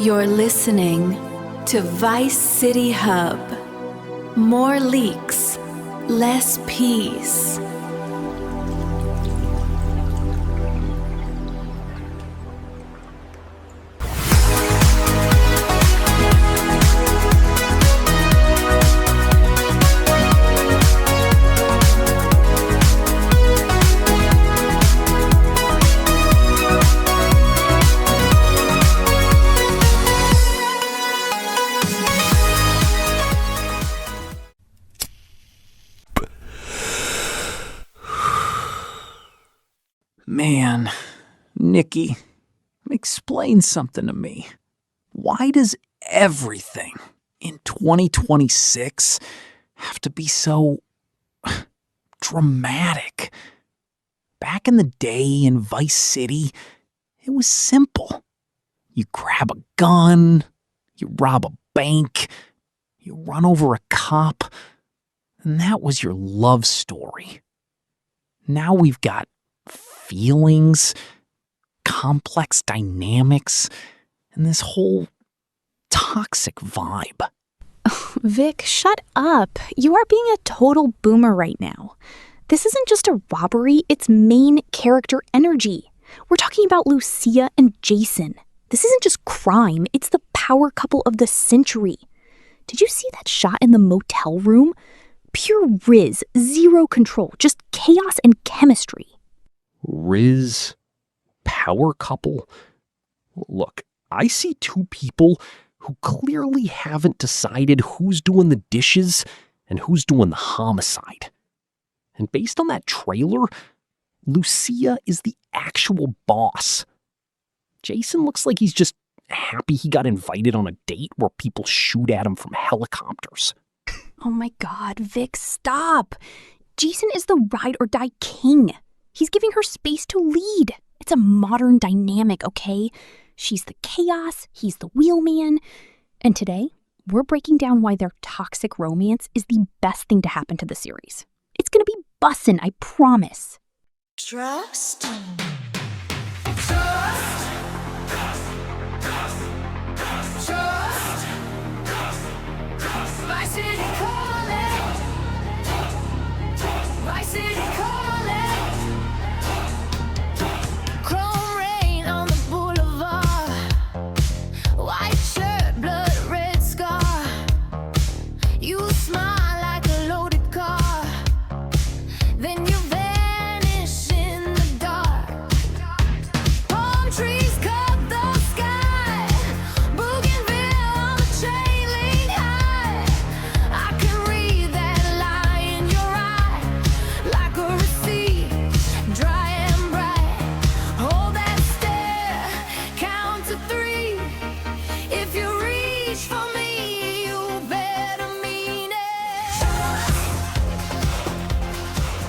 You're listening to Vice City Hub. More leaks, less peace. Man, Nikki, explain something to me. Why does everything in 2026 have to be so dramatic? Back in the day in Vice City, it was simple. You grab a gun, you rob a bank, you run over a cop, and that was your love story. Now we've got feelings, complex dynamics, and this whole toxic vibe. Vic, shut up. You are being a total boomer right now. This isn't just a robbery, it's main character energy. We're talking about Lucia and Jason. This isn't just crime, it's the power couple of the century. Did you see that shot in the motel room? Pure Rizz, zero control, just chaos and chemistry. Rizz, power couple? Look, I see two people who clearly haven't decided who's doing the dishes and who's doing the homicide. And based on that trailer, Lucia is the actual boss. Jason looks like he's just happy he got invited on a date where people shoot at him from helicopters. Oh my God, Vic, stop. Jason is the ride or die king. He's giving her space to lead. It's a modern dynamic, okay? She's the chaos, he's the wheelman. And today, we're breaking down why their toxic romance is the best thing to happen to the series. It's gonna be bussin', I promise. Trust? Vice City calling. Vice City calling. Chrome rain on the boulevard. White shirt, blood red scar. You smile like a loaded car. Then you vanish in the dark. Palm trees cut the sky. Bougainville on the chain link high. I can read that lie in your eye, like a receipt, dry and bright. Hold that stare, count to 3. If you reach for me, you better mean it.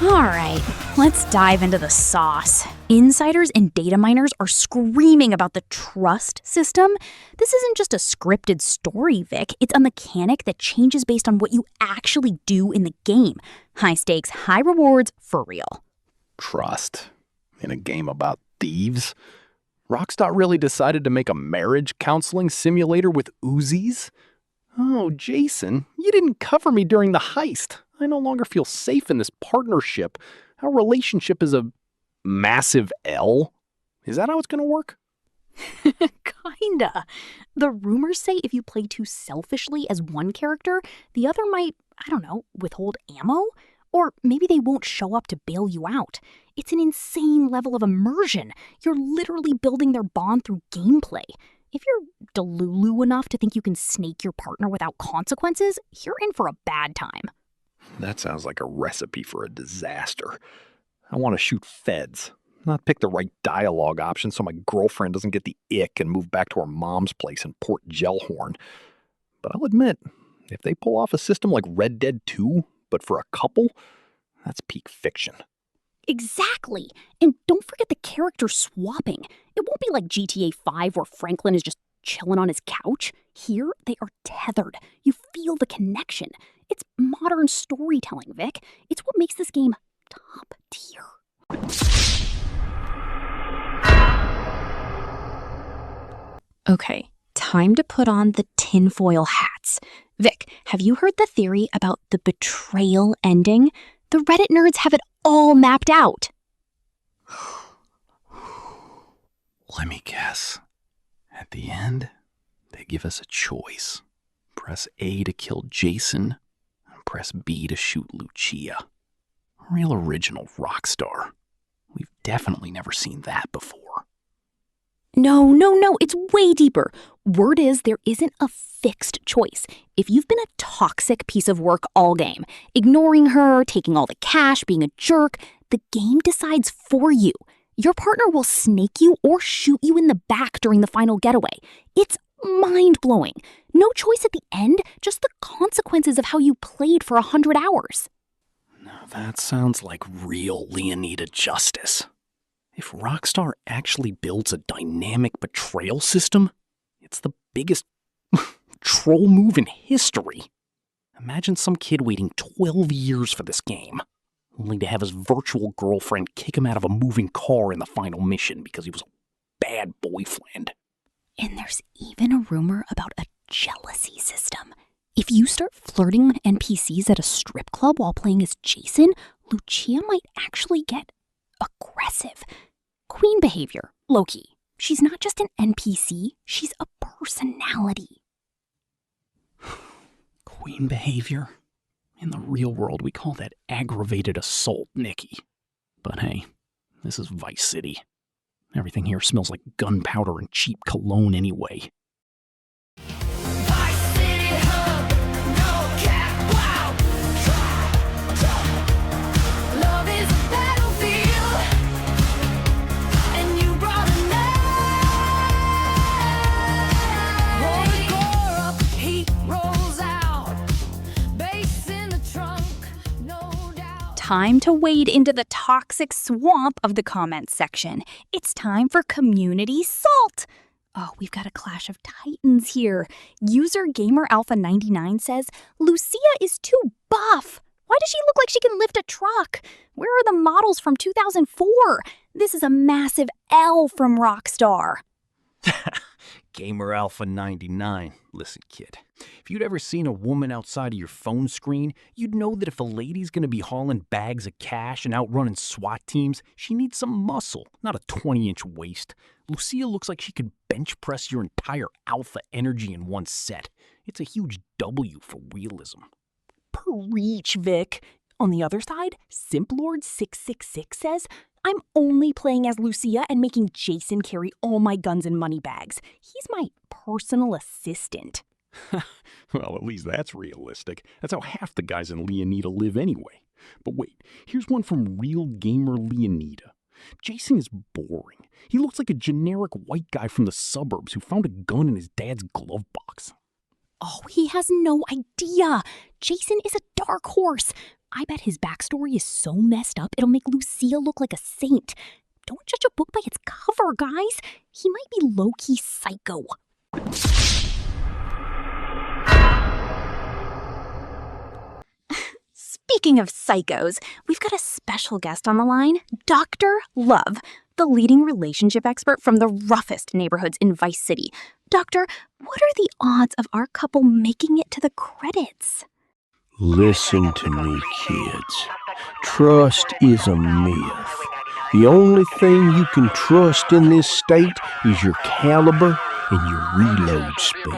All right, let's dive into the sauce. Insiders and data miners are screaming about the trust system. This isn't just a scripted story, Vic. It's a mechanic that changes based on what you actually do in the game. High stakes, high rewards, for real. Trust in a game about thieves? Rockstar really decided to make a marriage counseling simulator with Uzis? Oh, Jason, you didn't cover me during the heist. I no longer feel safe in this partnership. Our relationship is a massive L. Is that how it's going to work? Kinda. The rumors say if you play too selfishly as one character, the other might, withhold ammo? Or maybe they won't show up to bail you out. It's an insane level of immersion. You're literally building their bond through gameplay. If you're delulu enough to think you can snake your partner without consequences, you're in for a bad time. That sounds like a recipe for a disaster. I want to shoot feds, not pick the right dialogue option so my girlfriend doesn't get the ick and move back to her mom's place in Port Gellhorn. But I'll admit, if they pull off a system like Red Dead 2, but for a couple, that's peak fiction. Exactly. And don't forget the character swapping. It won't be like GTA 5 where Franklin is just chilling on his couch. Here, they are tethered. You feel the connection. It's modern storytelling, Vic. It's what makes this game top tier. Okay, time to put on the tinfoil hats. Vic, have you heard the theory about the betrayal ending? The Reddit nerds have it all mapped out. Let me guess. At the end, they give us a choice. Press A to kill Jason, and press B to shoot Lucia. Real original Rockstar. We've definitely never seen that before. No, it's way deeper. Word is there isn't a fixed choice. If you've been a toxic piece of work all game, ignoring her, taking all the cash, being a jerk, the game decides for you. Your partner will snake you or shoot you in the back during the final getaway. It's mind-blowing. No choice at the end, just the consequences of how you played for 100 hours. Now that sounds like real Leonida justice. If Rockstar actually builds a dynamic betrayal system, it's the biggest troll move in history. Imagine some kid waiting 12 years for this game, only to have his virtual girlfriend kick him out of a moving car in the final mission because he was a bad boyfriend. And there's even a rumor about a jealousy system. If you start flirting with NPCs at a strip club while playing as Jason, Lucia might actually get aggressive. Queen behavior, low-key. She's not just an NPC, she's a personality. Queen behavior? In the real world, we call that aggravated assault, Nikki. But hey, this is Vice City. Everything here smells like gunpowder and cheap cologne anyway. Time to wade into the toxic swamp of the comments section. It's time for community salt. Oh, we've got a clash of titans here. User Gamer Alpha 99 says, Lucia is too buff. Why does she look like she can lift a truck? Where are the models from 2004? This is a massive L from Rockstar. Gamer Alpha 99. Listen, kid, if you'd ever seen a woman outside of your phone screen, you'd know that if a lady's gonna be hauling bags of cash and outrunning SWAT teams, she needs some muscle, not a 20-inch waist. Lucia looks like she could bench press your entire alpha energy in one set. It's a huge W for realism. Preach, Vic. On the other side, Simplord666 says, I'm only playing as Lucia and making Jason carry all my guns and money bags. He's my personal assistant. Well, at least that's realistic. That's how half the guys in Leonida live anyway. But wait, here's one from Real Gamer Leonida. Jason is boring. He looks like a generic white guy from the suburbs who found a gun in his dad's glove box. Oh, he has no idea. Jason is a dark horse. I bet his backstory is so messed up it'll make Lucia look like a saint. Don't judge a book by its cover, guys. He might be low-key psycho. Speaking of psychos, we've got a special guest on the line, Dr. Love, the leading relationship expert from the roughest neighborhoods in Vice City. Doctor, what are the odds of our couple making it to the credits? Listen to me, kids. Trust is a myth. The only thing you can trust in this state is your caliber and your reload speed.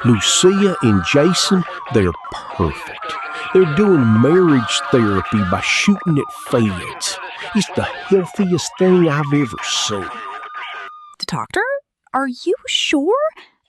Lucia and Jason, they're perfect. They're doing marriage therapy by shooting at feds. It's the healthiest thing I've ever seen. Doctor, are you sure?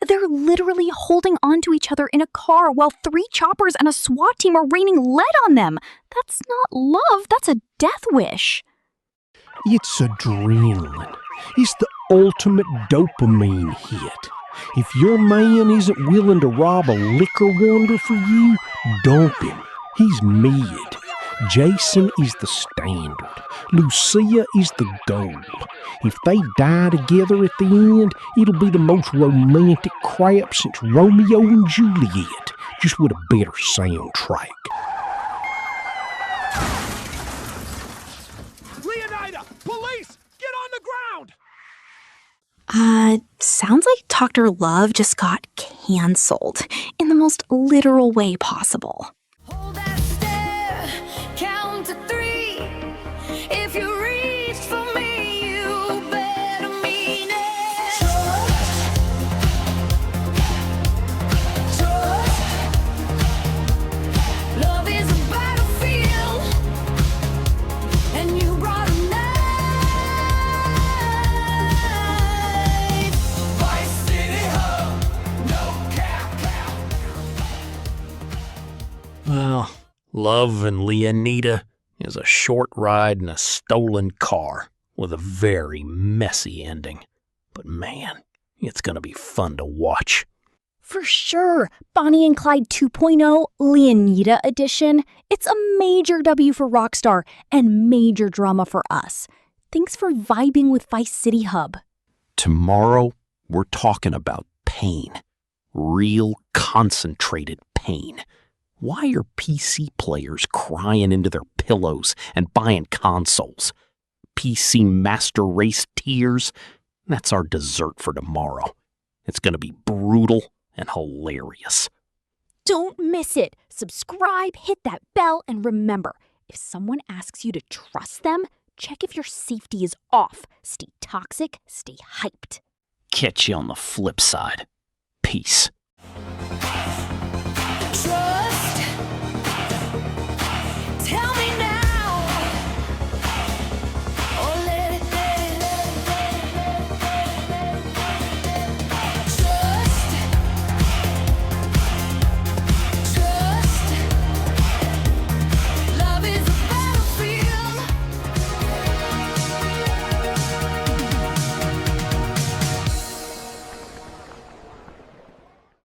They're literally holding onto each other in a car while 3 choppers and a SWAT team are raining lead on them. That's not love, that's a death wish. It's adrenaline. It's the ultimate dopamine hit. If your man isn't willing to rob a liquor wonder for you, dump him. He's mid. Jason is the standard. Lucia is the goal. If they die together at the end, it'll be the most romantic crap since Romeo and Juliet, just with a better soundtrack. Leonida! Police! Get on the ground! Sounds like Dr. Love just got canceled in the most literal way possible. Hold that stare, count to 3. If you reach for me, you better mean it. Trust. Love is a battlefield, and you brought a knife. Vice City Hub, no cap. Well, love and Leonida is a short ride in a stolen car with a very messy ending. But man, it's gonna be fun to watch. For sure, Bonnie and Clyde 2.0 Leonida edition. It's a major W for Rockstar and major drama for us. Thanks for vibing with Vice City Hub. Tomorrow, we're talking about pain. Real concentrated pain. Why are PC players crying into their pillows and buying consoles? PC Master Race tears? That's our dessert for tomorrow. It's going to be brutal and hilarious. Don't miss it. Subscribe, hit that bell, and remember, if someone asks you to trust them, check if your safety is off. Stay toxic, stay hyped. Catch you on the flip side. Peace.